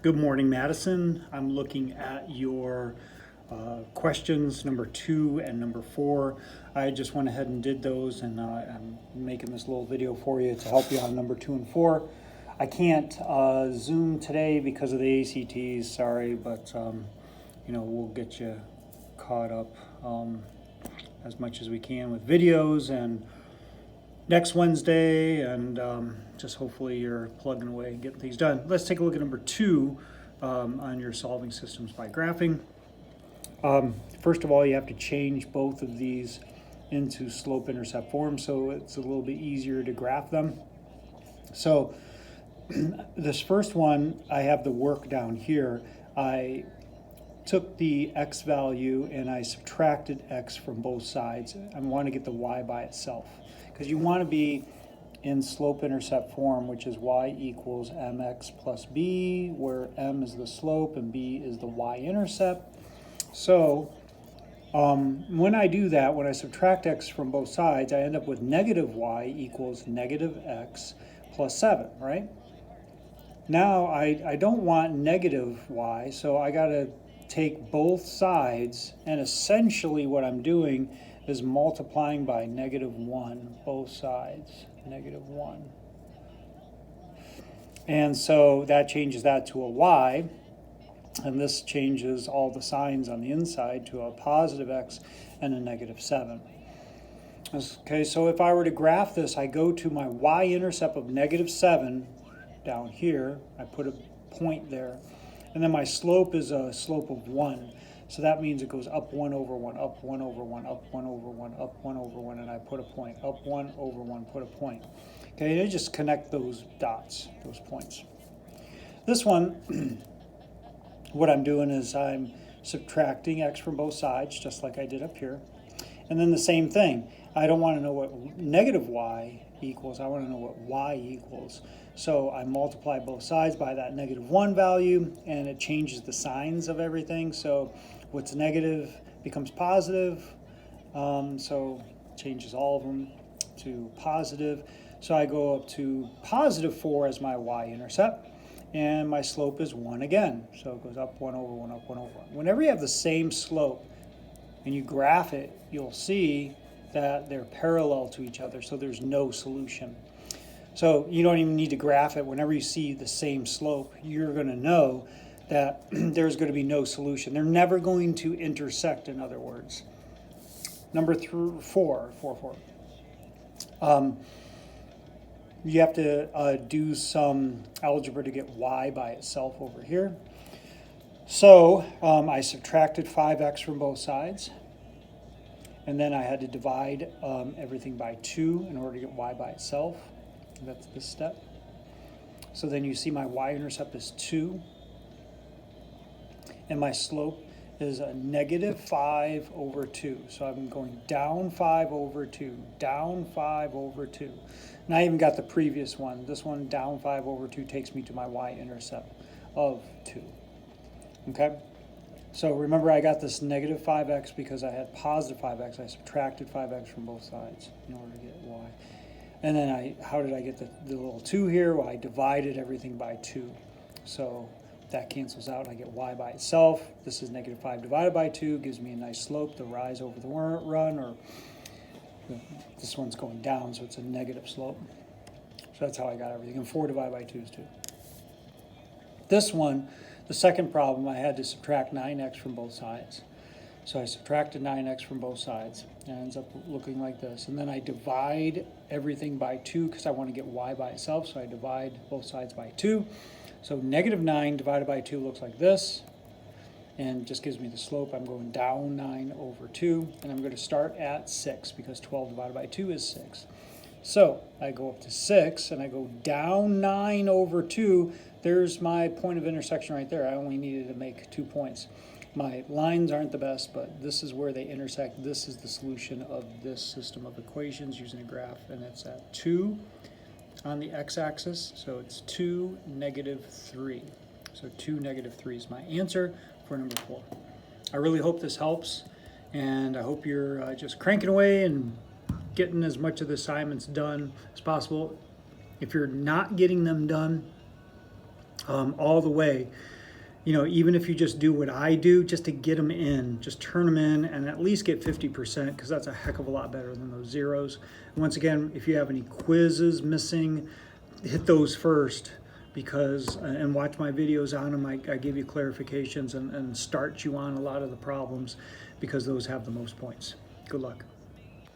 Good morning, Madison. I'm looking at your questions number 2 and number 4. I just went ahead and did those, and I'm making this little video for you to help you on number 2 and 4. I can't Zoom today because of the ACTs, sorry, but we'll get you caught up as much as we can with videos and next Wednesday, and just hopefully you're plugging away and getting things done. Let's take a look at number 2 on your solving systems by graphing. First of all, you have to change both of these into slope-intercept form so it's a little bit easier to graph them. So this first one, I have the work down here. I took the x value and I subtracted x from both sides. I want to get the y by itself, because you want to be in slope-intercept form, which is y equals mx plus b, where m is the slope and b is the y-intercept. So when I do that, when I subtract x from both sides, I end up with negative y equals negative x plus 7, right? Now I don't want negative y, so I got to take both sides, and essentially what I'm doing is multiplying by negative 1, both sides, negative 1. And so that changes that to a y, and this changes all the signs on the inside to a positive x and a negative 7. Okay, so if I were to graph this, I go to my y-intercept of negative 7 down here, I put a point there, and then my slope is a slope of 1. So that means it goes up 1 over 1, up 1 over 1, up 1 over 1, up 1 over 1, and I put a point. Up 1 over 1, put a point. Okay, and I just connect those dots, those points. This one, what I'm doing is I'm subtracting x from both sides, just like I did up here. And then the same thing. I don't want to know what negative y equals. I want to know what y equals. So I multiply both sides by that negative 1 value, and it changes the signs of everything. So what's negative becomes positive. So changes all of them to positive. So I go up to positive 4 as my y-intercept, and my slope is 1 again. So it goes up 1 over 1, up 1 over 1. Whenever you have the same slope and you graph it, you'll see that they're parallel to each other, so there's no solution. So you don't even need to graph it. Whenever you see the same slope, you're going to know that there's going to be no solution. They're never going to intersect, in other words. Number 4. You have to do some algebra to get y by itself over here. So I subtracted 5x from both sides, and then I had to divide everything by 2 in order to get y by itself. That's this step. So then you see my y-intercept is 2, and my slope is a negative 5 over 2. So I'm going down 5 over 2, down 5 over 2. And I even got the previous one. This one, down 5 over 2, takes me to my y-intercept of 2. Okay? So remember, I got this negative 5x because I had positive 5x. I subtracted 5x from both sides in order to get y. And then how did I get the little 2 here? Well, I divided everything by 2. So that cancels out. I get y by itself. This is negative 5 divided by 2. Gives me a nice slope, the rise over the run, or this one's going down, so it's a negative slope. So that's how I got everything. And 4 divided by 2 is 2. This one, the second problem, I had to subtract 9x from both sides. So I subtracted 9x from both sides, and it ends up looking like this. And then I divide everything by 2 because I want to get y by itself, so I divide both sides by 2. So negative 9 divided by 2 looks like this, and just gives me the slope. I'm going down 9 over 2, and I'm going to start at 6 because 12 divided by 2 is 6. So I go up to 6, and I go down 9 over 2. There's my point of intersection right there. I only needed to make 2 points. My lines aren't the best, but this is where they intersect. This is the solution of this system of equations using a graph, and it's at 2 on the x-axis, so it's 2, negative 3. So 2, negative 3 is my answer for number 4. I really hope this helps, and I hope you're just cranking away and getting as much of the assignments done as possible. If you're not getting them done, all the way. You know, even if you just do what I do, just to get them in, just turn them in and at least get 50%, because that's a heck of a lot better than those zeros. And once again, if you have any quizzes missing, hit those first, because, and watch my videos on them. I give you clarifications and start you on a lot of the problems, because those have the most points. Good luck.